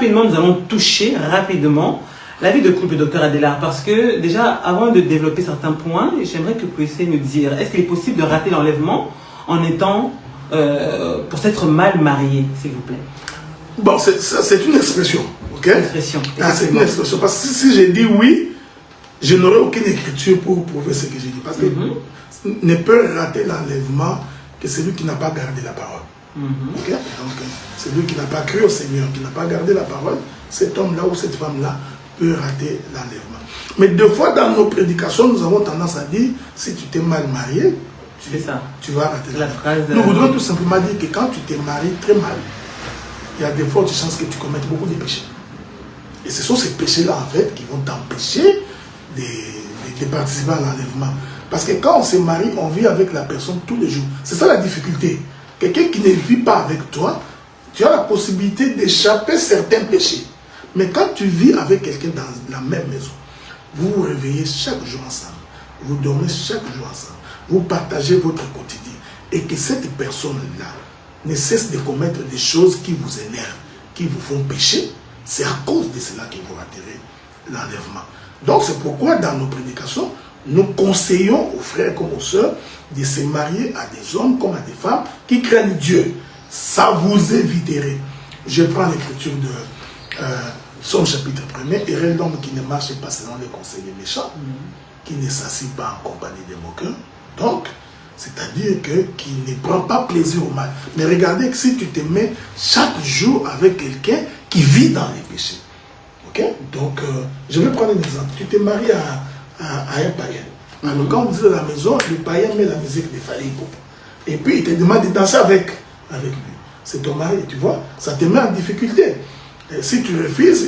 rapidement, nous allons toucher rapidement la vie de couple, docteur Adélard, parce que déjà, avant de développer certains points, j'aimerais que vous puissiez nous dire, est-ce qu'il est possible de rater l'enlèvement en étant, pour s'être mal marié, s'il vous plaît? Bon, c'est une expression, ok? Expression. C'est une expression, parce que si j'ai dit oui, je n'aurai aucune écriture pour prouver ce que j'ai dit, parce que ne peut rater l'enlèvement que celui qui n'a pas gardé la parole. Okay? Donc, celui qui n'a pas cru au Seigneur, qui n'a pas gardé la parole, cet homme-là ou cette femme-là peut rater l'enlèvement. Mais deux fois dans nos prédications, nous avons tendance à dire, si tu t'es mal marié, tu vas rater l'enlèvement. Nous voudrons tout simplement dire que quand tu t'es marié très mal, il y a de fortes chances que tu commettes beaucoup de péchés. Et ce sont ces péchés-là, en fait, qui vont t'empêcher de participer à l'enlèvement. Parce que quand on se marie, on vit avec la personne tous les jours. C'est ça la difficulté. Quelqu'un qui ne vit pas avec toi, tu as la possibilité d'échapper certains péchés. Mais quand tu vis avec quelqu'un dans la même maison, vous vous réveillez chaque jour ensemble, vous dormez chaque jour ensemble, vous partagez votre quotidien. Et que cette personne-là ne cesse de commettre des choses qui vous énervent, qui vous font pécher, c'est à cause de cela que vous raterez l'enlèvement. Donc c'est pourquoi dans nos prédications, nous conseillons aux frères comme aux sœurs de se marier à des hommes comme à des femmes qui craignent Dieu. Ça vous éviterait. Je prends l'écriture de Psaume chapitre 1er, Heureux l'homme qui ne marche pas selon les conseils des méchants, qui ne s'assied pas en compagnie des moqueurs. Donc, c'est-à-dire qui ne prend pas plaisir au mal. Mais regardez que si tu te mets chaque jour avec quelqu'un qui vit dans les péchés. Ok? Donc, je vais prendre un exemple. Tu te maries à un païen. Alors, quand vous êtes à la maison, le païen met la musique de Fally Ipupa. Et puis, il te demande de danser avec lui. C'est ton mari, tu vois. Ça te met en difficulté. Et si tu refuses,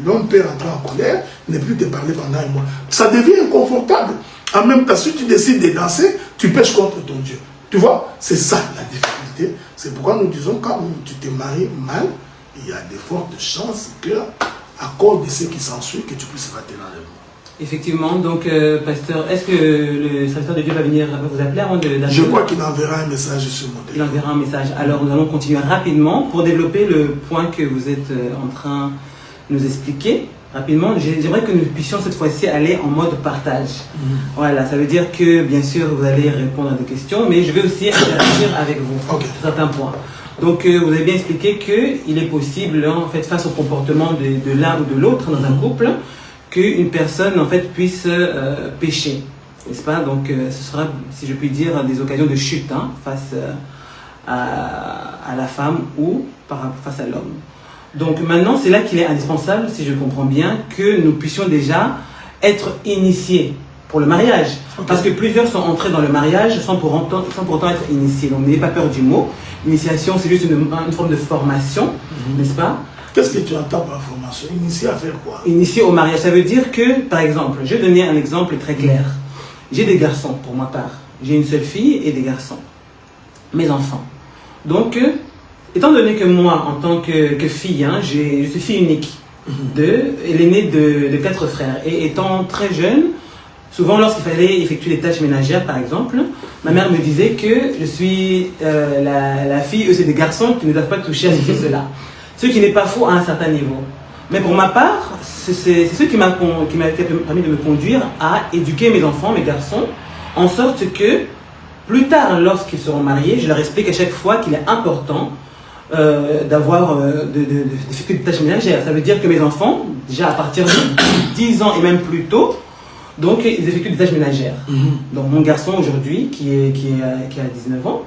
l'homme peut rentrer en colère, ne plus te parler pendant un mois. Ça devient inconfortable. En même temps, si tu décides de danser, tu pêches contre ton Dieu. Tu vois, c'est ça la difficulté. C'est pourquoi nous disons, quand tu te maries mal, il y a de fortes chances que, à cause de ce qui s'ensuit, que tu puisses rater l'enlèvement. Effectivement, donc, pasteur, est-ce que le serviteur de Dieu va venir vous appeler avant de... Je crois qu'il enverra un message sur mon téléphone. Il enverra un message. Alors, nous allons continuer rapidement pour développer le point que vous êtes en train de nous expliquer. Rapidement, j'aimerais que nous puissions cette fois-ci aller en mode partage. Voilà, ça veut dire que, bien sûr, vous allez répondre à des questions, mais je vais aussi interagir avec vous sur certains points. Donc, vous avez bien expliqué qu'il est possible, en fait, face au comportement de l'un ou de l'autre dans un couple, qu'une personne, en fait, puisse pécher, n'est-ce pas? Donc, ce sera, si je puis dire, des occasions de chute face à la femme ou face à l'homme. Donc, maintenant, c'est là qu'il est indispensable, si je comprends bien, que nous puissions déjà être initiés pour le mariage. Parce que plusieurs sont entrés dans le mariage sans pour autant être initiés. Donc, n'ayez pas peur du mot. Initiation, c'est juste une forme de formation, n'est-ce pas? Qu'est-ce que tu entends par formation? Initier à faire quoi? Initier au mariage, ça veut dire que, par exemple, je vais donner un exemple très clair. J'ai des garçons, pour ma part. J'ai une seule fille et des garçons. Mes enfants. Donc, étant donné que moi, en tant que fille, je suis fille unique. Elle est née de 4 frères. Et étant très jeune, souvent lorsqu'il fallait effectuer les tâches ménagères, par exemple, ma mère me disait que je suis la fille, eux c'est des garçons qui ne doivent pas toucher à cela. Ce qui n'est pas faux à un certain niveau. Mais pour ma part, c'est ce qui m'a permis de me conduire à éduquer mes enfants, mes garçons, en sorte que, plus tard, lorsqu'ils seront mariés, je leur explique à chaque fois qu'il est important d'avoir d'effectuer des tâches ménagères. Ça veut dire que mes enfants, déjà à partir de 10 ans et même plus tôt, donc ils effectuent des tâches ménagères. Donc mon garçon aujourd'hui, qui a 19 ans,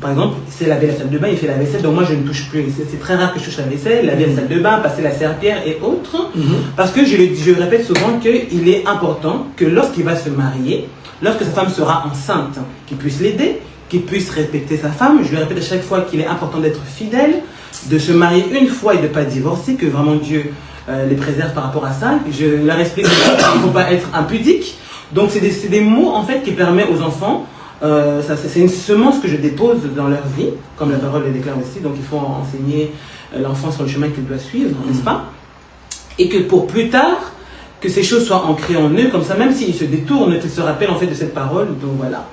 par exemple, c'est laver la salle de bain, il fait la vaisselle, donc moi je ne touche plus. C'est très rare que je touche la vaisselle, laver la salle de bain, passer la serpillière et autres. Parce que je répète souvent qu'il est important que lorsqu'il va se marier, lorsque sa femme sera enceinte, qu'il puisse l'aider, qu'il puisse respecter sa femme. Je lui répète à chaque fois qu'il est important d'être fidèle, de se marier une fois et de ne pas divorcer, que vraiment Dieu les préserve par rapport à ça. Je leur explique qu'il ne faut pas être impudique. Donc c'est des mots en fait qui permettent aux enfants, c'est une semence que je dépose dans leur vie, comme la parole le déclare aussi, donc il faut enseigner l'enfant sur le chemin qu'il doit suivre, n'est-ce pas? Et que pour plus tard, que ces choses soient ancrées en eux, comme ça, même s'ils se détournent, qu'ils se rappellent en fait de cette parole. Donc voilà.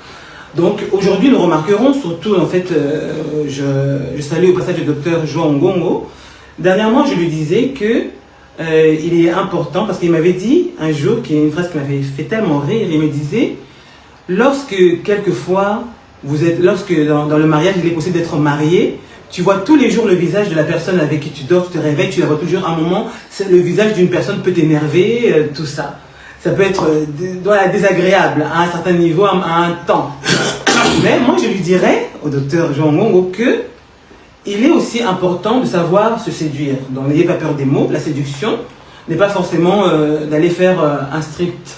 Donc aujourd'hui, nous remarquerons surtout, en fait, je salue au passage le docteur Joao Ngongo, Dernièrement, je lui disais que il est important, parce qu'il m'avait dit un jour, qui est une phrase qui m'avait fait tellement rire, il me disait, lorsque quelquefois, lorsque dans le mariage, il est possible d'être marié, tu vois tous les jours le visage de la personne avec qui tu dors, tu te réveilles, tu la vois toujours. À un moment, le visage d'une personne peut t'énerver, tout ça. Ça peut être désagréable à un certain niveau, à un temps. Mais moi, je lui dirais au docteur Jean Ngongo que il est aussi important de savoir se séduire. Donc, n'ayez pas peur des mots. La séduction n'est pas forcément d'aller faire un strict.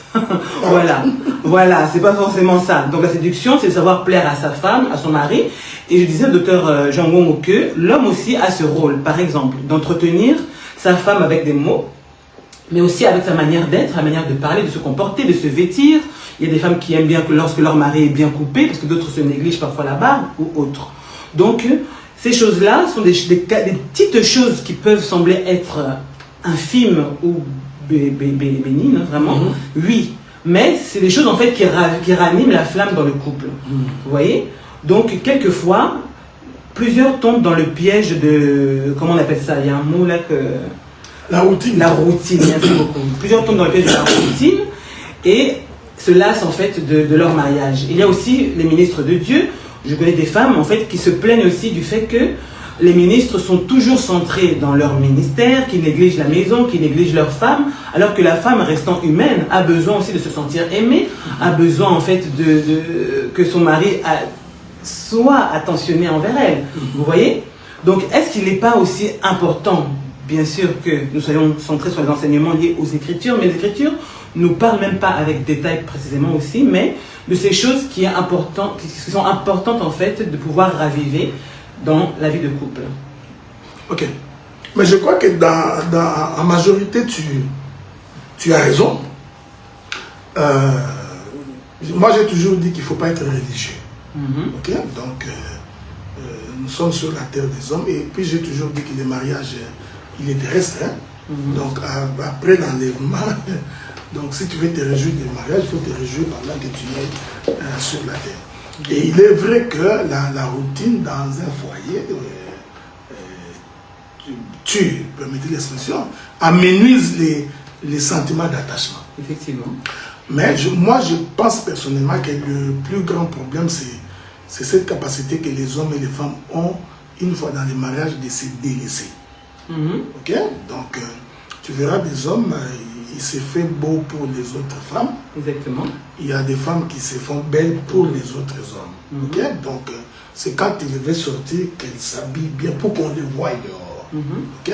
Voilà, c'est pas forcément ça. Donc, la séduction, c'est de savoir plaire à sa femme, à son mari. Et je disais au docteur Jean Ngongo que l'homme aussi a ce rôle, par exemple, d'entretenir sa femme avec des mots, mais aussi avec sa manière d'être, sa manière de parler, de se comporter, de se vêtir. Il y a des femmes qui aiment bien que lorsque leur mari est bien coupé, parce que d'autres se négligent parfois la barbe ou autre. Donc, ces choses-là sont des petites choses qui peuvent sembler être infimes ou bénignes, vraiment. Oui, mais c'est des choses en fait qui raniment la flamme dans le couple. Vous voyez? Donc, quelquefois, plusieurs tombent dans le piège de... Comment on appelle ça? Il y a un mot là que... La routine. La routine, merci beaucoup. Plusieurs tombent dans le piège de la routine et se lassent en fait de leur mariage. Il y a aussi les ministres de Dieu. Je connais des femmes en fait qui se plaignent aussi du fait que les ministres sont toujours centrés dans leur ministère, qui négligent la maison, qui négligent leur femme, alors que la femme restant humaine a besoin aussi de se sentir aimée, a besoin en fait que son mari soit attentionné envers elle. Vous voyez? Donc est-ce qu'il n'est pas aussi important, bien sûr, que nous soyons centrés sur les enseignements liés aux Écritures, mais les Écritures ne nous parlent même pas avec détail précisément aussi, mais de ces choses qui sont importantes en fait de pouvoir raviver dans la vie de couple. Ok. Mais je crois que en majorité, tu as raison. Moi, j'ai toujours dit qu'il ne faut pas être religieux. Ok. Donc, nous sommes sur la terre des hommes. Et puis, j'ai toujours dit que le mariage, il est terrestre. Donc, après l'enlèvement, donc si tu veux te réjouir du mariage, il faut te réjouir pendant que tu es sur la terre. Et il est vrai que la routine dans un foyer permettez l'expression, amenuise les sentiments d'attachement. Effectivement. Mais moi, je pense personnellement que le plus grand problème, c'est cette capacité que les hommes et les femmes ont, une fois dans les mariages, de se délaisser. Ok? Donc, tu verras des hommes, ils se font beaux pour les autres femmes. Exactement. Il y a des femmes qui se font belles pour les autres hommes. Ok? Donc, c'est quand il veut sortir qu'elles s'habillent bien pour qu'on les voie dehors. Ok?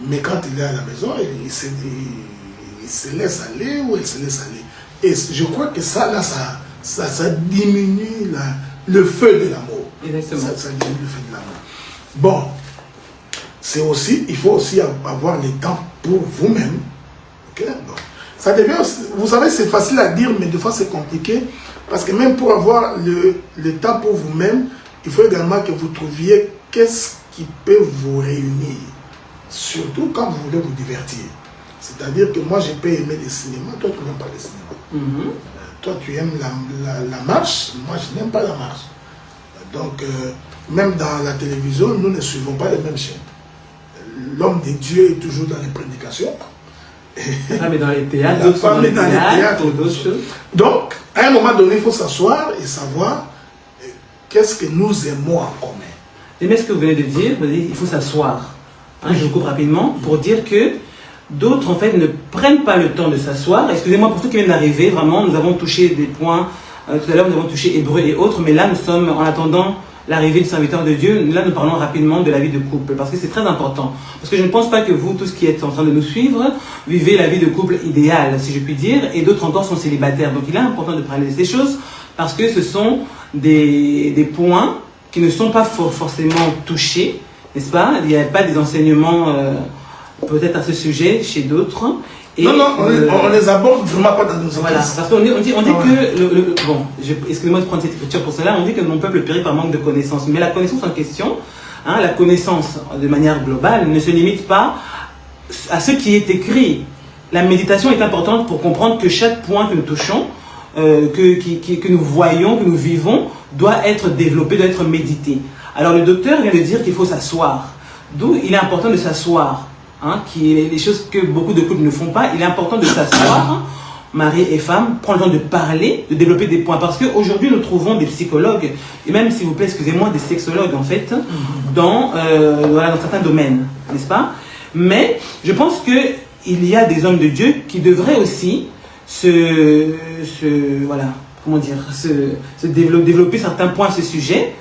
Mais quand il est à la maison, il se laisse aller ou elle se laisse aller. Et je crois que ça, là, ça diminue le feu de l'amour. Exactement. Ça diminue le feu de l'amour. Bon, il faut aussi avoir le temps pour vous-même. Okay? Ça devient, vous savez, c'est facile à dire, mais des fois c'est compliqué. Parce que même pour avoir le temps pour vous-même, il faut également que vous trouviez qu'est-ce qui peut vous réunir. Surtout quand vous voulez vous divertir. C'est-à-dire que moi, je peux aimer le cinéma, toi, tu n'aimes pas le cinéma. Toi, tu aimes la marche, moi, je n'aime pas la marche. Donc, même dans la télévision, nous ne suivons pas les mêmes chaînes. L'homme de Dieu est toujours dans les prédications. La femme est dans les théâtres, la femme est dans les théâtres, d'autres choses. Donc, à un moment donné, il faut s'asseoir et savoir qu'est-ce que nous aimons en commun. J'aimais ce que vous venez de dire, vous dites, il faut s'asseoir. Je vous coupe rapidement pour dire que d'autres, en fait, ne prennent pas le temps de s'asseoir. Excusez-moi, pour ceux qui viennent d'arriver, vraiment, nous avons touché des points. Tout à l'heure, nous avons touché Hébreu et autres, mais là, nous sommes, en attendant l'arrivée du serviteur de Dieu, là, nous parlons rapidement de la vie de couple, parce que c'est très important. Parce que je ne pense pas que vous, tous qui êtes en train de nous suivre, vivez la vie de couple idéale, si je puis dire, et d'autres encore sont célibataires. Donc, il est important de parler de ces choses, parce que ce sont des points qui ne sont pas forcément touchés, n'est-ce pas? Il n'y a pas des enseignements peut-être à ce sujet chez d'autres. Et non, on les aborde vraiment pas dans nos églises. Voilà, parce qu'on dit que, bon, excusez-moi de prendre cette écriture pour cela, on dit que mon peuple périt par manque de connaissances. Mais la connaissance en question, la connaissance de manière globale, ne se limite pas à ce qui est écrit. La méditation est importante pour comprendre que chaque point que nous touchons, que nous voyons, que nous vivons, doit être développé, doit être médité. Alors le docteur vient de dire qu'il faut s'asseoir. D'où il est important de s'asseoir, hein, qui est des choses que beaucoup de couples ne font pas. Il est important de s'asseoir, hein, mari et femme, prendre le temps de parler, de développer des points. Parce qu'aujourd'hui, nous trouvons des psychologues, et même, s'il vous plaît, excusez-moi, des sexologues, en fait, dans certains domaines, n'est-ce pas? Mais je pense qu'il y a des hommes de Dieu qui devraient aussi développer certains points à ce sujet.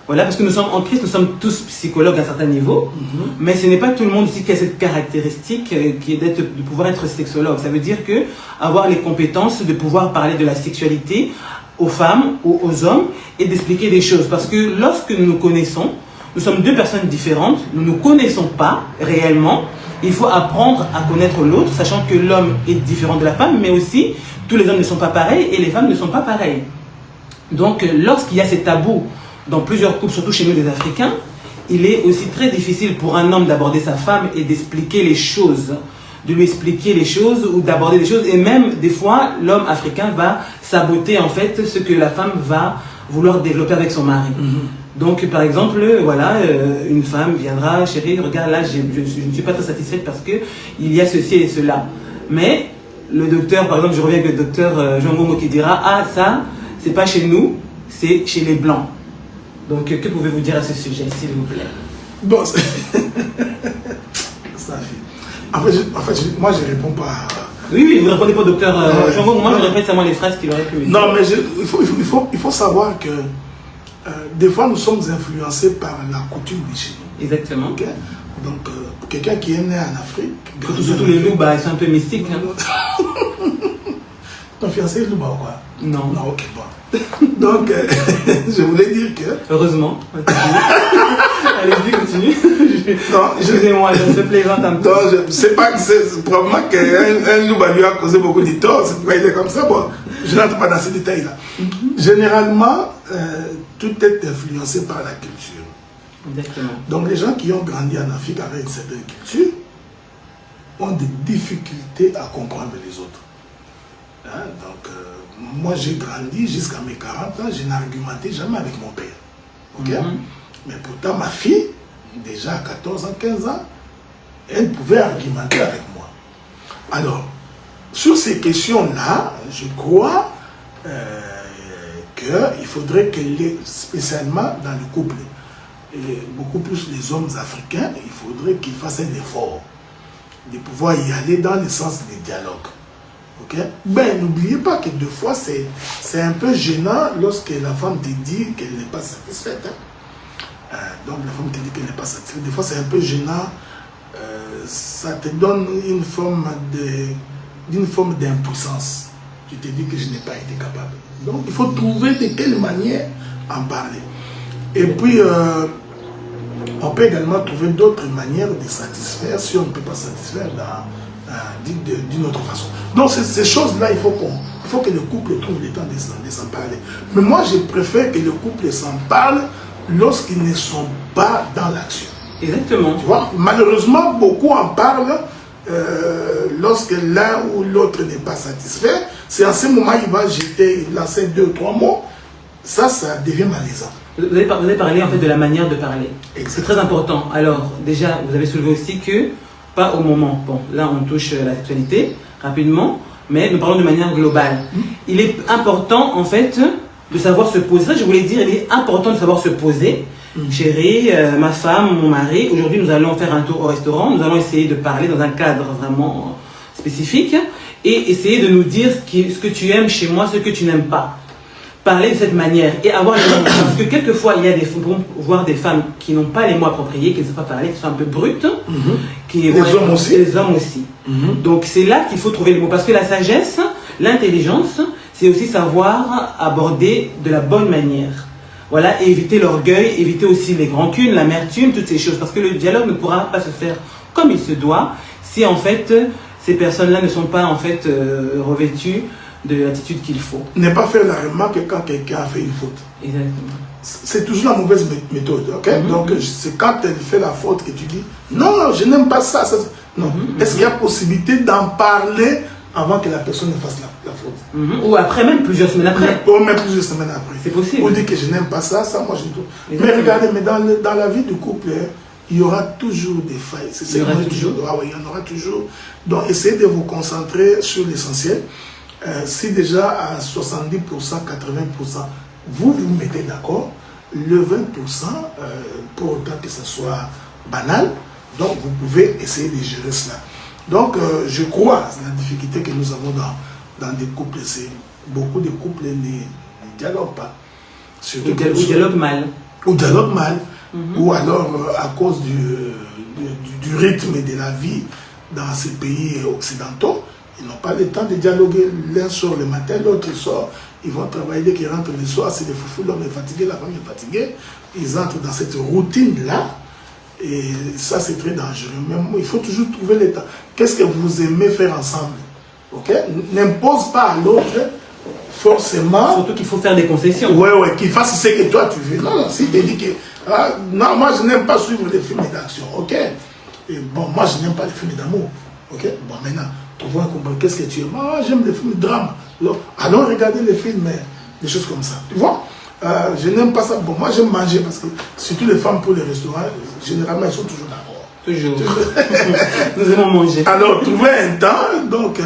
Voilà, parce que nous sommes en Christ, nous sommes tous psychologues à un certain niveau, mais ce n'est pas tout le monde aussi qui a cette caractéristique qui est de pouvoir être sexologue. Ça veut dire que avoir les compétences de pouvoir parler de la sexualité aux femmes ou aux hommes et d'expliquer des choses. Parce que lorsque nous nous connaissons, nous sommes deux personnes différentes, nous ne nous connaissons pas réellement. Il faut apprendre à connaître l'autre, sachant que l'homme est différent de la femme, mais aussi tous les hommes ne sont pas pareils et les femmes ne sont pas pareilles. Donc lorsqu'il y a ces tabous dans plusieurs couples, surtout chez nous les Africains, il est aussi très difficile pour un homme d'aborder sa femme et d'expliquer les choses, de lui expliquer les choses ou d'aborder des choses. Et même des fois, l'homme africain va saboter en fait ce que la femme va vouloir développer avec son mari. Donc par exemple, voilà, une femme viendra, chérie, regarde là, je ne suis pas très satisfaite parce que il y a ceci et cela. Mais le docteur, par exemple, je reviens avec le docteur Jean Gomo qui dira, ah ça, c'est pas chez nous, c'est chez les blancs. Donc, que pouvez-vous dire à ce sujet, s'il vous plaît? Bon, ça en fait, moi, je ne réponds pas. Oui, vous ne répondez pas au docteur Jean Gomo. Moi, je répète seulement les phrases qu'il aurait pu dire. Non, mais il faut savoir que des fois, nous sommes influencés par la coutume de chez nous. Exactement. Okay? Donc, quelqu'un qui est né en Afrique... Surtout les loups, ils sont un peu mystiques. Hein. Ton fiancé est loup ou quoi? Non. Non, ok, bon. Donc, je voulais dire que... Heureusement. Allez-y, continue. Excusez-moi, je plaisante un peu. Non, je ne sais pas que c'est probablement qu'un loup lui a causé beaucoup de tort. C'est pourquoi il est comme ça. Bon, je n'entre pas dans ces détails-là. Généralement, tout est influencé par la culture. Exactement. Donc, les gens qui ont grandi en Afrique avec une certaine culture ont des difficultés à comprendre les autres. Hein? Donc, moi, j'ai grandi jusqu'à mes 40 ans, je n'argumentais jamais avec mon père. Okay? Mais pourtant, ma fille, déjà à 14 ans, 15 ans, elle pouvait argumenter avec moi. Alors, sur ces questions-là, je crois qu'il faudrait que, spécialement dans le couple, et beaucoup plus les hommes africains, il faudrait qu'ils fassent un effort de pouvoir y aller dans le sens du dialogue. Okay? Ben, n'oubliez pas que des fois, c'est un peu gênant lorsque la femme te dit qu'elle n'est pas satisfaite. Hein? Donc, la femme te dit qu'elle n'est pas satisfaite. Des fois, c'est un peu gênant. Ça te donne une forme d'impuissance. Tu te dis que je n'ai pas été capable. Donc, il faut trouver de quelle manière en parler. Et puis, on peut également trouver d'autres manières de satisfaire si on ne peut pas satisfaire d'une autre façon. Donc ces choses-là, il faut que le couple trouve le temps de s'en parler. Mais moi, je préfère que le couple s'en parle lorsqu'ils ne sont pas dans l'action. Exactement. Tu vois, malheureusement, beaucoup en parlent lorsque l'un ou l'autre n'est pas satisfait. C'est en ce moment qu'il va lancer 2 ou 3 mots. Ça devient malaisant. Vous avez parlé en fait de la manière de parler. C'est très important. Alors, déjà, vous avez soulevé aussi que pas au moment. Bon, là, on touche la sexualité rapidement, mais nous parlons de manière globale. Il est important, en fait, de savoir se poser. Ça, je voulais dire, il est important de savoir se poser. Chérie, ma femme, mon mari, aujourd'hui, nous allons faire un tour au restaurant. Nous allons essayer de parler dans un cadre vraiment spécifique et essayer de nous dire ce que tu aimes chez moi, ce que tu n'aimes pas. Parler de cette manière et avoir les mots. Parce que quelquefois, il y a voir des femmes qui n'ont pas les mots appropriés, qui ne savent pas parler, qui sont un peu brutes. Les hommes aussi. Les hommes aussi. Donc c'est là qu'il faut trouver les mots. Parce que la sagesse, l'intelligence, c'est aussi savoir aborder de la bonne manière. Voilà, et éviter l'orgueil, éviter aussi les rancunes, l'amertume, toutes ces choses. Parce que le dialogue ne pourra pas se faire comme il se doit si en fait ces personnes-là ne sont pas en fait revêtues de l'attitude qu'il faut. Ne pas faire la remarque quand quelqu'un a fait une faute. Exactement. C'est toujours la mauvaise méthode. Okay? Donc, c'est quand elle fait la faute que tu dis non, je n'aime pas ça. Non. Est-ce qu'il y a possibilité d'en parler avant que la personne ne fasse la faute? Ou après, même plusieurs semaines après. Ou même plusieurs semaines après. C'est possible. Ou dire que je n'aime pas ça, moi je ne trouve. Mais regardez, mais dans la vie du couple, il y aura toujours des failles. C'est ça, il y aura toujours. Il y en aura toujours. Donc, essayez de vous concentrer sur l'essentiel. Si déjà à 70%, 80%, vous vous mettez d'accord, le 20%, pour autant que ce soit banal, donc vous pouvez essayer de gérer cela. Donc, je crois, la difficulté que nous avons dans des couples, c'est beaucoup de couples ne dialoguent pas. Ou dialoguent mal. Ou dialoguent mal. Ou alors, à cause du rythme de la vie dans ces pays occidentaux, ils n'ont pas le temps de dialoguer. L'un sort le matin, l'autre sort. Ils vont travailler dès qu'ils rentrent le soir. C'est des foufous, l'homme est fatigué, la femme est fatiguée. Ils entrent dans cette routine-là. Et ça, c'est très dangereux. Mais il faut toujours trouver le temps. Qu'est-ce que vous aimez faire ensemble? Ok? N'impose pas à l'autre forcément. Surtout qu'il faut faire des concessions. Ouais, qu'il fasse ce que toi tu veux. Non, si tu dis que non, moi je n'aime pas suivre les films d'action. Ok? Et bon, moi je n'aime pas les films d'amour. Ok? Bon, maintenant, trouvons un compromis. Qu'est-ce que tu aimes? Moi, j'aime les films de drame. Allons regarder les films, des choses comme ça. Tu vois? Je n'aime pas ça. Bon, moi j'aime manger parce que surtout les femmes pour les restaurants, généralement elles sont toujours d'accord. Toujours. Nous aimons manger. Alors, trouvez un temps, donc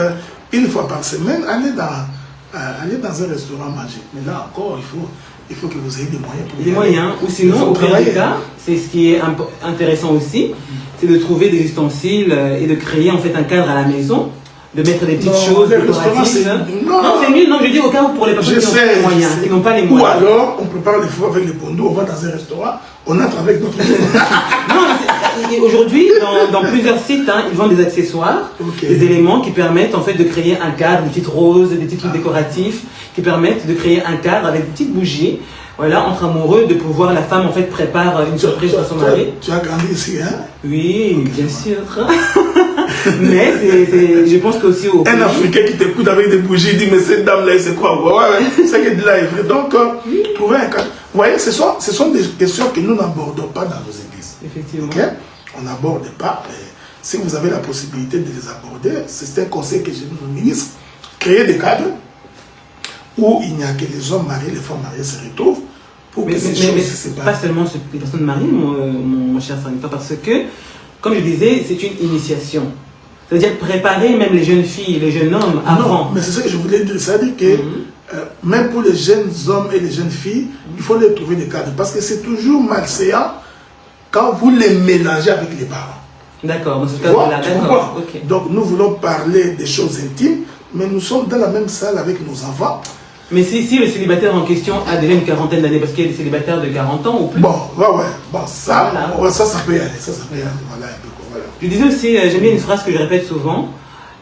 une fois par semaine, allez dans un restaurant manger. Mais là encore, il faut que vous ayez des moyens pour des moyens, ou sinon, au pire du cas, c'est ce qui est intéressant aussi, c'est de trouver des ustensiles et de créer en fait un cadre à la maison, de mettre des petites choses décoratives. Non, c'est mieux. Non, je dis au cas où pour les personnes qui n'ont pas les moyens, qui n'ont pas les moyens. Ou alors, on prépare les fours avec les bondous, on va dans un restaurant, on entre avec notre. Non, aujourd'hui, dans plusieurs sites, ils vendent des accessoires, des éléments qui permettent en fait de créer un cadre, des petites roses, des petits trucs décoratifs, qui permettent de créer un cadre avec des petites bougies. Voilà, entre amoureux, de pouvoir, la femme en fait prépare une surprise pour son mari. Tu as grandi ici, hein? Oui, bien sûr. Mais je pense qu'aussi un Africain qui t'écoute avec des bougies, il dit mais cette dame-là, c'est quoi? Ouais, c'est que de là est vrai. Donc, trouver un cadre. Vous voyez, ce sont des questions que nous n'abordons pas dans nos églises. Effectivement. Okay? On n'aborde pas. Si vous avez la possibilité de les aborder, c'est un conseil que je donne au ministre. Créer des cadres où il n'y a que les hommes mariés, les femmes mariées se retrouvent pour que ces choses se séparent. Pas seulement les personnes mariées, mon cher Sanita, parce que, comme je disais, c'est une initiation. C'est-à-dire préparer même les jeunes filles, les jeunes hommes avant. Non, mais c'est ça que je voulais dire. C'est-à-dire que même pour les jeunes hommes et les jeunes filles, il faut les trouver des cadres. Parce que c'est toujours malséant quand vous les mélangez avec les parents. D'accord, dans ce cas-là, d'accord. Okay. Donc nous voulons parler des choses intimes, mais nous sommes dans la même salle avec nos enfants. Mais si le célibataire en question a déjà une quarantaine d'années, parce qu'il y a des célibataires de 40 ans ou plus. Bon, bon, ça, voilà. Ça peut y aller. Ça peut y aller. Voilà, voilà. Je disais aussi, j'aime bien une phrase que je répète souvent,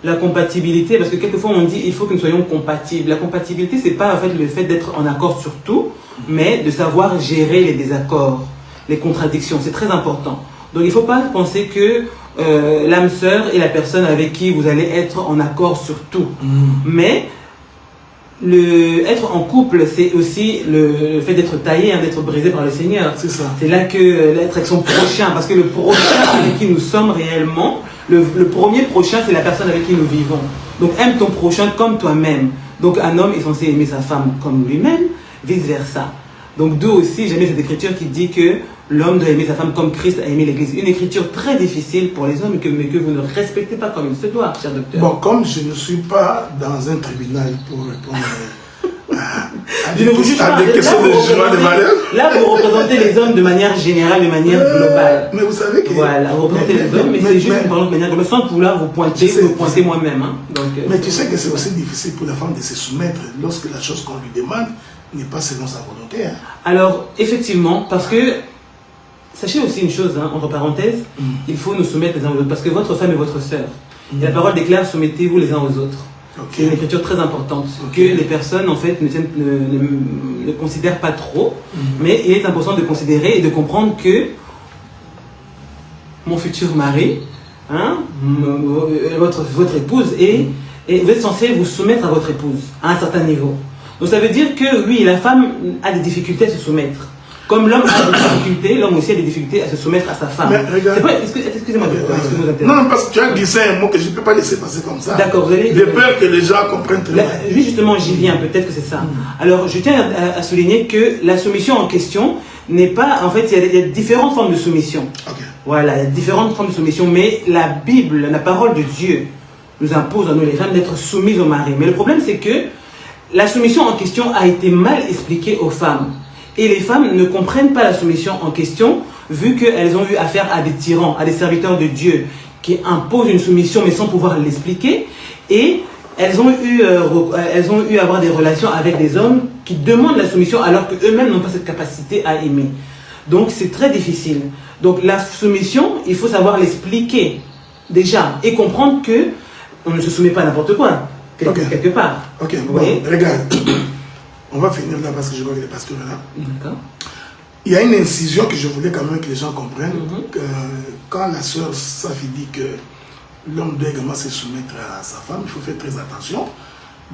la compatibilité, parce que quelquefois on dit il faut que nous soyons compatibles. La compatibilité, c'est pas en fait le fait d'être en accord sur tout, mais de savoir gérer les désaccords, les contradictions. C'est très important. Donc il ne faut pas penser que l'âme sœur est la personne avec qui vous allez être en accord sur tout. Mais être en couple, c'est aussi le fait d'être taillé, d'être brisé par le Seigneur. C'est ça. C'est là que l'être avec son prochain, parce que le prochain avec qui nous sommes réellement, le premier prochain, c'est la personne avec qui nous vivons. Donc aime ton prochain comme toi-même. Donc un homme est censé aimer sa femme comme lui-même, vice-versa. Donc d'où aussi, j'aime cette écriture qui dit que l'homme doit aimer sa femme comme Christ a aimé l'Église. Une écriture très difficile pour les hommes, mais que vous ne respectez pas comme il se doit, cher docteur. Bon, comme je ne suis pas dans un tribunal pour répondre à des questions de jugement de valeur. Là, vous représentez les hommes de manière générale, de manière globale. Mais vous savez que... Voilà, vous représentez les hommes, mais c'est juste une parole de manière globale, sans vouloir vous pointer, me pointer moi-même. Hein. Mais tu sais que c'est aussi difficile pour la femme de se soumettre lorsque la chose qu'on lui demande n'est pas selon sa volonté. Hein. Alors, effectivement, parce que, sachez aussi une chose, entre parenthèses, il faut nous soumettre les uns aux autres, parce que votre femme est votre sœur. Et la parole déclare, soumettez-vous les uns aux autres. C'est une écriture très importante, que les personnes, en fait, ne considèrent pas trop, mais il est important de considérer et de comprendre que mon futur mari, votre épouse, et vous êtes censé vous soumettre à votre épouse, à un certain niveau. Donc ça veut dire que, oui, la femme a des difficultés à se soumettre. Comme l'homme a des difficultés, l'homme aussi a des difficultés à se soumettre à sa femme. Mais regarde... Excusez-moi, non, parce que tu as glissé un mot que je ne peux pas laisser passer comme ça. D'accord, vous allez... J'ai peur que les gens comprennent très bien. Oui, justement, j'y viens, peut-être que c'est ça. Alors, je tiens à souligner que la soumission en question n'est pas... En fait, il y a différentes formes de soumission. Okay. Voilà, il y a différentes formes de soumission. Mais la Bible, la parole de Dieu, nous impose à nous les femmes d'être soumises au mari. Mais le problème, c'est que la soumission en question a été mal expliquée aux femmes. Et les femmes ne comprennent pas la soumission en question, vu qu'elles ont eu affaire à des tyrans, à des serviteurs de Dieu, qui imposent une soumission, mais sans pouvoir l'expliquer. Et elles ont eu à avoir des relations avec des hommes qui demandent la soumission, alors qu'eux-mêmes n'ont pas cette capacité à aimer. Donc, c'est très difficile. Donc, la soumission, il faut savoir l'expliquer, déjà, et comprendre que on ne se soumet pas à n'importe quoi, quelque part. Ok, bon, regarde. On va finir là parce que je vois que les pasteurs là. D'accord. Il y a une incision que je voulais quand même que les gens comprennent. Que quand la sœur Safi dit que l'homme doit également se soumettre à sa femme, il faut faire très attention.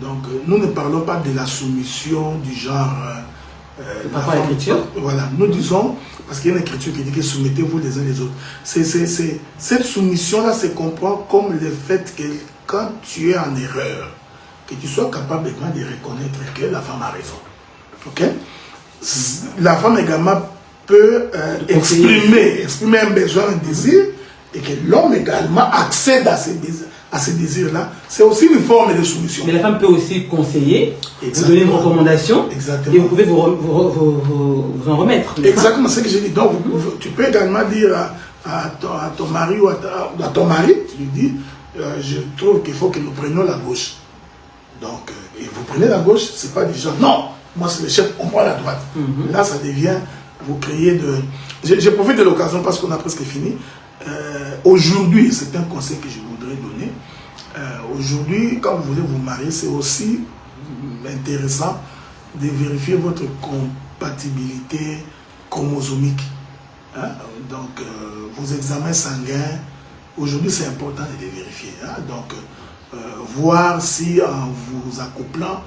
Donc, nous ne parlons pas de la soumission du genre. Par rapport à l'écriture. Voilà, nous disons, parce qu'il y a une écriture qui dit que soumettez-vous les uns les autres. Cette soumission-là se comprend comme le fait que quand tu es en erreur, que tu sois capable de reconnaître que la femme a raison. Ok? La femme également peut exprimer un besoin, un désir, et que l'homme également accède à ces désirs-là. C'est aussi une forme de soumission. Mais la femme peut aussi conseiller, vous donner une recommandation, et vous pouvez vous en remettre. Exactement, c'est ce que j'ai dit. Donc, tu peux également dire à ton mari ou à ton mari, tu lui dis, je trouve qu'il faut que nous prenions la gauche. Donc, et vous prenez la gauche, c'est pas du genre, non, moi c'est le chef, on prend la droite. Là, ça devient, vous créez de... J'ai profité de l'occasion parce qu'on a presque fini. Aujourd'hui, c'est un conseil que je voudrais donner. Aujourd'hui, quand vous voulez vous marier, c'est aussi intéressant de vérifier votre compatibilité chromosomique. Hein? Donc, vos examens sanguins, aujourd'hui, c'est important de les vérifier. Hein? Donc, voir si en vous accouplant,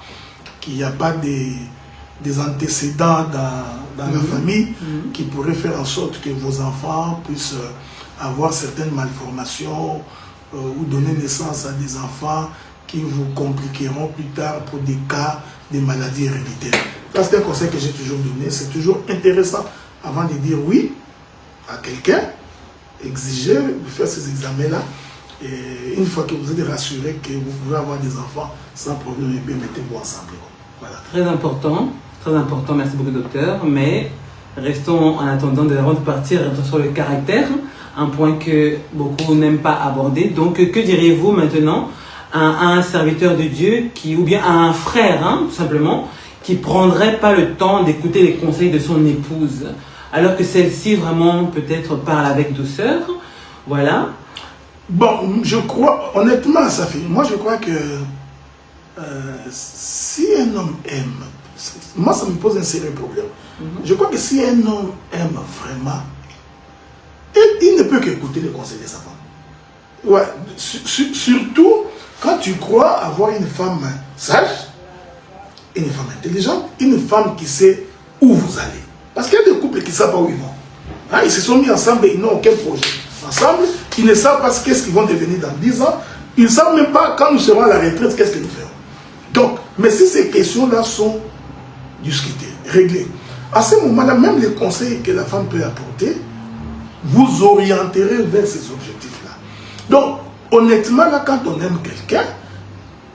qu'il n'y a pas des antécédents dans la famille qui pourraient faire en sorte que vos enfants puissent avoir certaines malformations ou donner naissance à des enfants qui vous compliqueront plus tard pour des cas de maladies héréditaires. Ça, c'est un conseil que j'ai toujours donné. C'est toujours intéressant, avant de dire oui à quelqu'un, exiger de faire ces examens-là. Et une fois que vous êtes rassuré que vous pouvez avoir des enfants sans problème, et bien mettez-vous ensemble. Voilà. Très important, merci beaucoup docteur. Mais restons en attendant avant de partir sur le caractère, un point que beaucoup n'aiment pas aborder. Donc que diriez-vous maintenant à un serviteur de Dieu ou bien à un frère, hein, tout simplement, qui ne prendrait pas le temps d'écouter les conseils de son épouse, alors que celle-ci vraiment peut-être parle avec douceur, voilà. Bon, je crois, honnêtement, moi je crois que si un homme aime, moi ça me pose un sérieux problème. Je crois que si un homme aime vraiment, il ne peut qu'écouter les conseils de sa femme. Ouais, surtout quand tu crois avoir une femme sage, une femme intelligente, une femme qui sait où vous allez. Parce qu'il y a des couples qui ne savent pas où ils vont. Hein, ils se sont mis ensemble et ils n'ont aucun projet. Ensemble, ils ne savent pas qu'est-ce qu'ils vont devenir dans 10 ans. Ils ne savent même pas quand nous serons à la retraite, qu'est-ce que nous ferons. Donc, mais si ces questions-là sont discutées, réglées, à ce moment-là, même les conseils que la femme peut apporter, vous orienterez vers ces objectifs-là. Donc, honnêtement, là, quand on aime quelqu'un,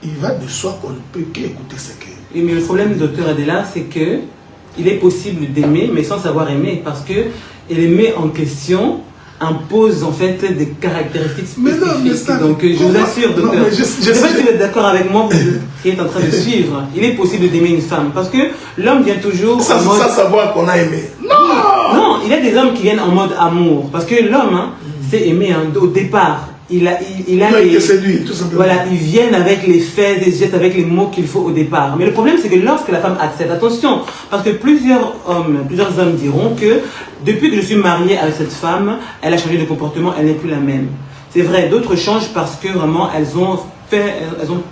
il va de soi qu'on ne peut qu'écouter ce qu'il dit. Mais le problème, docteur Adela, c'est que il est possible d'aimer, mais sans savoir aimer, parce que l'aimer en question impose en fait des caractéristiques spécifiques. Donc je vous assure, docteur, je ne sais pas si vous êtes d'accord avec moi qui est en train de suivre. Il est possible d'aimer une femme, parce que l'homme vient toujours sans savoir qu'on a aimé. Non, il y a des hommes qui viennent en mode amour, parce que l'homme, hein, c'est aimer hein, au départ. Il a séduit, tout simplement. Voilà, ils viennent avec les faits, les gestes, avec les mots qu'il faut au départ. Mais le problème, c'est que lorsque la femme accepte, attention, parce que plusieurs hommes diront que depuis que je suis mariée avec cette femme, elle a changé de comportement, elle n'est plus la même. C'est vrai, d'autres changent parce que vraiment, elles ont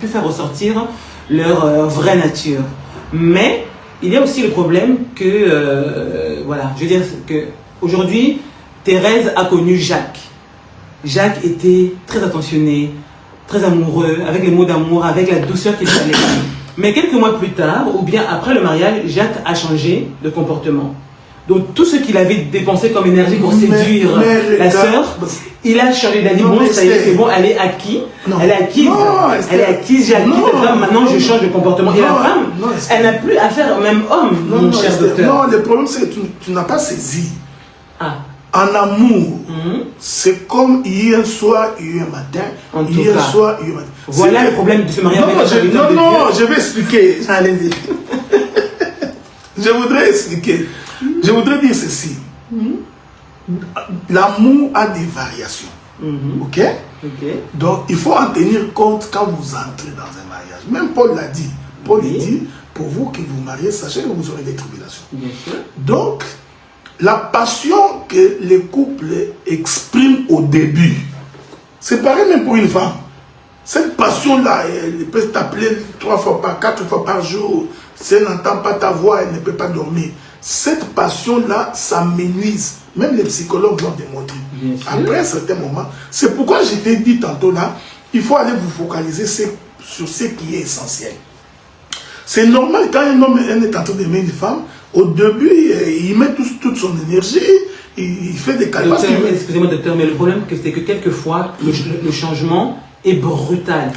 pu faire ressortir leur vraie nature. Mais il y a aussi le problème que, voilà, je veux dire que aujourd'hui, Thérèse a connu Jacques. Jacques était très attentionné, très amoureux, avec les mots d'amour, avec la douceur qu'il fallait. Mais quelques mois plus tard, ou bien après le mariage, Jacques a changé de comportement. Donc tout ce qu'il avait dépensé comme énergie pour séduire la sœur, il a changé d'avis. Bon, ça y est, c'est bon, elle est acquise. Elle est acquise. Elle est acquise, j'ai acquis cette femme, maintenant je change de comportement. Et la femme, elle n'a plus affaire au même homme, mon cher docteur. Non, le problème c'est que tu n'as pas saisi. En amour, c'est comme hier soir, hier matin, hier soir, hier matin. Voilà le problème de ce mariage. Non, je vais expliquer. Allez-y. Je voudrais expliquer. Je voudrais dire ceci. L'amour a des variations. Ok? Donc, il faut en tenir compte quand vous entrez dans un mariage. Même Paul l'a dit. Paul dit, pour vous qui vous mariez, sachez que vous aurez des tribulations. Donc, la passion que les couples expriment au début, c'est pareil même pour une femme. Cette passion-là, elle peut t'appeler 3 fois par 4 fois par jour. Si elle n'entend pas ta voix, elle ne peut pas dormir. Cette passion-là, ça m'énuise. Même les psychologues l'ont démontré. Après un certain moment, c'est pourquoi je t'ai dit tantôt là, il faut aller vous focaliser sur ce qui est essentiel. C'est normal quand un homme est en train d'aimer une femme, au début, il met toute son énergie, il fait des calculs. Excusez-moi docteur, mais le problème c'est que quelquefois, le changement est brutal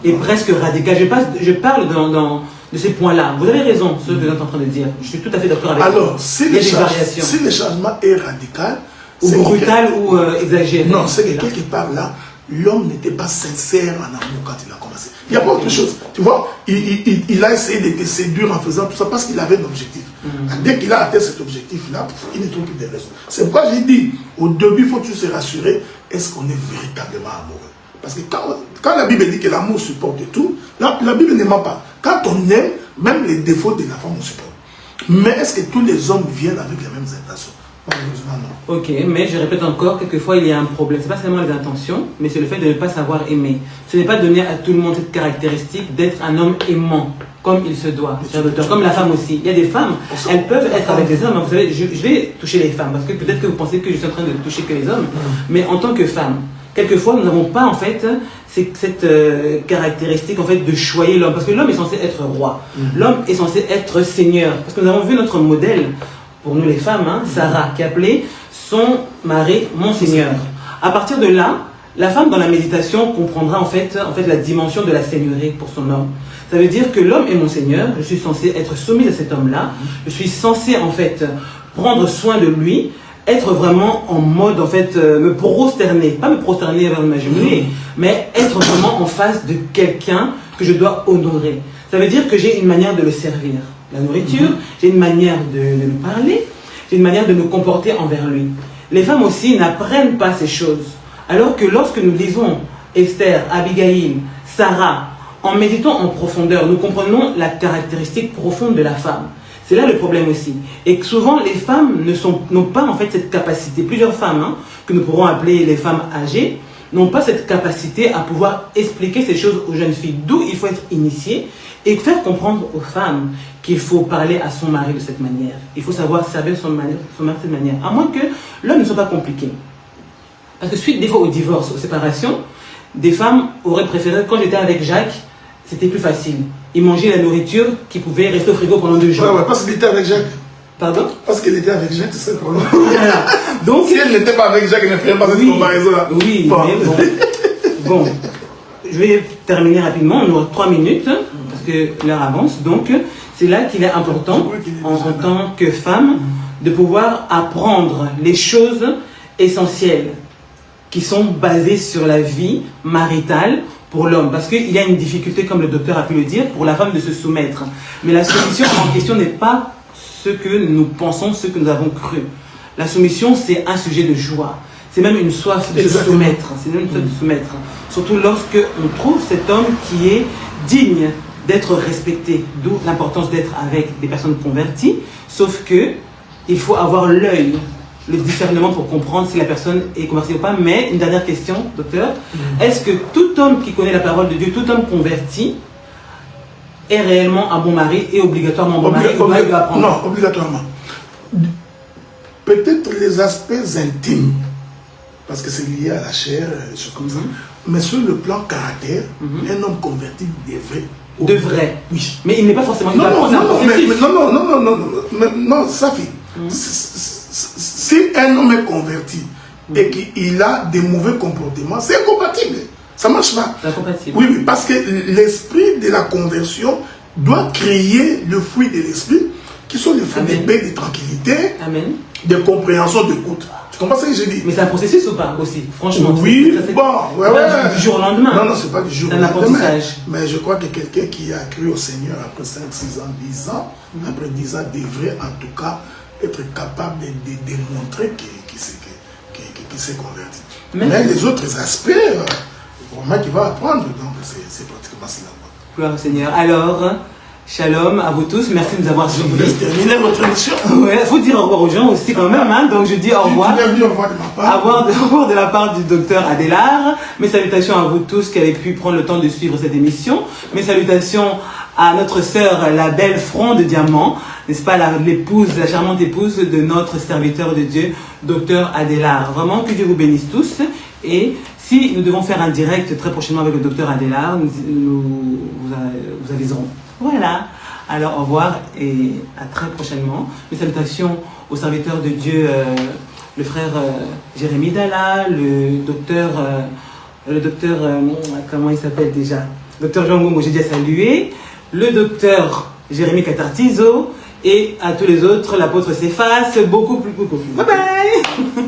et presque radical. Je parle de ces points-là. Vous avez raison, ce que vous êtes en train de dire. Je suis tout à fait d'accord avec vous. Alors, si le changement est radical, ou brutal ou exagéré. Non, c'est que quelque part là, l'homme n'était pas sincère en amour quand il a commencé. Il n'y a pas autre chose. Tu vois, il a essayé de te séduire en faisant tout ça parce qu'il avait un objectif. Dès qu'il a atteint cet objectif-là, il ne trouve plus de raison. C'est pourquoi j'ai dit, au début, il faut se rassurer, est-ce qu'on est véritablement amoureux? Parce que quand la Bible dit que l'amour supporte tout, la Bible ne ment pas. Quand on aime, même les défauts de la femme, on supporte. Mais est-ce que tous les hommes viennent avec les mêmes intentions? Malheureusement, non. Ok, mais je répète encore, quelquefois il y a un problème. Ce n'est pas seulement les intentions, mais c'est le fait de ne pas savoir aimer. Ce n'est pas donner à tout le monde cette caractéristique d'être un homme aimant, comme il se doit, cher docteur, comme la femme aussi. Il y a des femmes, elles peuvent être avec des hommes. Vous savez, je vais toucher les femmes, parce que peut-être que vous pensez que je suis en train de toucher que les hommes, mais en tant que femme, quelquefois nous n'avons pas en fait cette caractéristique en fait de choyer l'homme, parce que l'homme est censé être roi, l'homme est censé être seigneur, parce que nous avons vu notre modèle, pour nous les femmes, Sarah, qui appelait son mari mon seigneur. À partir de là, la femme dans la méditation comprendra en fait la dimension de la seigneurie pour son homme. Ça veut dire que l'homme est mon seigneur, je suis censé être soumise à cet homme-là, je suis censé en fait prendre soin de lui, être vraiment en mode, en fait, me prosterner, pas me prosterner vers ma jumelée, mais être vraiment en face de quelqu'un que je dois honorer. Ça veut dire que j'ai une manière de le servir. La nourriture, j'ai une manière de lui parler, j'ai une manière de me comporter envers lui. Les femmes aussi n'apprennent pas ces choses. Alors que lorsque nous lisons Esther, Abigail, Sarah, en méditant en profondeur, nous comprenons la caractéristique profonde de la femme. C'est là le problème aussi. Et que souvent, les femmes n'ont pas en fait cette capacité. Plusieurs femmes, que nous pourrons appeler les femmes âgées, n'ont pas cette capacité à pouvoir expliquer ces choses aux jeunes filles. D'où il faut être initié et faire comprendre aux femmes qu'il faut parler à son mari de cette manière. Il faut savoir servir son mari de cette manière. À moins que l'homme ne soit pas compliqué. Parce que suite des fois au divorce, aux séparations, des femmes auraient préféré, quand j'étais avec Jacques, c'était plus facile. Il mangeait la nourriture qui pouvait rester au frigo pendant 2 jours. Ouais, parce qu'il était avec Jacques. Pardon? Parce qu'elle était avec Jacques, c'est le problème. Donc, si elle n'était pas avec Jacques, elle ne ferait pas cette comparaison-là. Oui, bon. Mais bon. Je vais terminer rapidement, on aura 3 minutes, parce que l'heure avance. Donc, c'est là qu'il est important, en tant que femme, de pouvoir apprendre les choses essentielles qui sont basées sur la vie maritale pour l'homme. Parce qu'il y a une difficulté, comme le docteur a pu le dire, pour la femme de se soumettre. Mais la soumission en question n'est pas ce que nous pensons, ce que nous avons cru. La soumission, c'est un sujet de joie. C'est même une soif de se soumettre. C'est même une soif de se soumettre. Surtout lorsque on trouve cet homme qui est digne d'être respecté. D'où l'importance d'être avec des personnes converties. Sauf que il faut avoir l'œil, le discernement pour comprendre si la personne est convertie ou pas. Mais une dernière question, docteur. Est-ce que tout homme qui connaît la parole de Dieu, tout homme converti, est réellement un bon mari et obligatoirement bon mari? Non, obligatoirement. Peut-être les aspects intimes, parce que c'est lié à la chair, des choses comme ça. Mais sur le plan caractère, un homme converti devrait. Oui. Mais il n'est pas forcément... Non, ça fait. Si un homme est converti et qu'il a des mauvais comportements, c'est incompatible. Ça ne marche pas. C'est incompatible. Oui, oui, parce que l'esprit de la conversion doit créer le fruit de l'esprit, qui sont les fruits de paix, de tranquillité, Amen. de compréhension, d'écoute. Tu comprends ce que j'ai dit? Mais c'est un processus ou pas aussi? Franchement. Oui, bon, ouais. Du jour au lendemain. Non, non, c'est pas du jour au lendemain. C'est un lendemain. apprentissage. Mais je crois que quelqu'un qui a cru au Seigneur après 5, 6 ans, 10 ans, après 10 ans, devrait en tout cas être capable de démontrer qu'il s'est converti. Mais les autres aspects, pour moi qui va apprendre, donc c'est pratiquement cela. Gloire au Seigneur. Alors, shalom à vous tous. Merci de nous avoir suivis. Vous terminez votre émission. Ouais, il faut dire au revoir aux gens aussi quand même. Hein. Donc je dis au revoir. Au revoir de ma part. Au revoir de la part du docteur Adélard. Mes salutations à vous tous qui avez pu prendre le temps de suivre cette émission. Mes salutations à notre sœur, la belle Front de Diamant, n'est-ce pas, l'épouse, la charmante épouse de notre serviteur de Dieu, docteur Adélard. Vraiment, que Dieu vous bénisse tous. Et si nous devons faire un direct très prochainement avec le docteur Adélard, nous vous aviserons. Voilà. Alors, au revoir et à très prochainement. Mes salutations aux serviteurs de Dieu, le frère Jérémy Dalla, le docteur, comment il s'appelle déjà? Docteur Jean Goumou, j'ai déjà salué. Le docteur Jérémy Catartizo et à tous les autres, l'apôtre Céphas, beaucoup plus. Bye bye.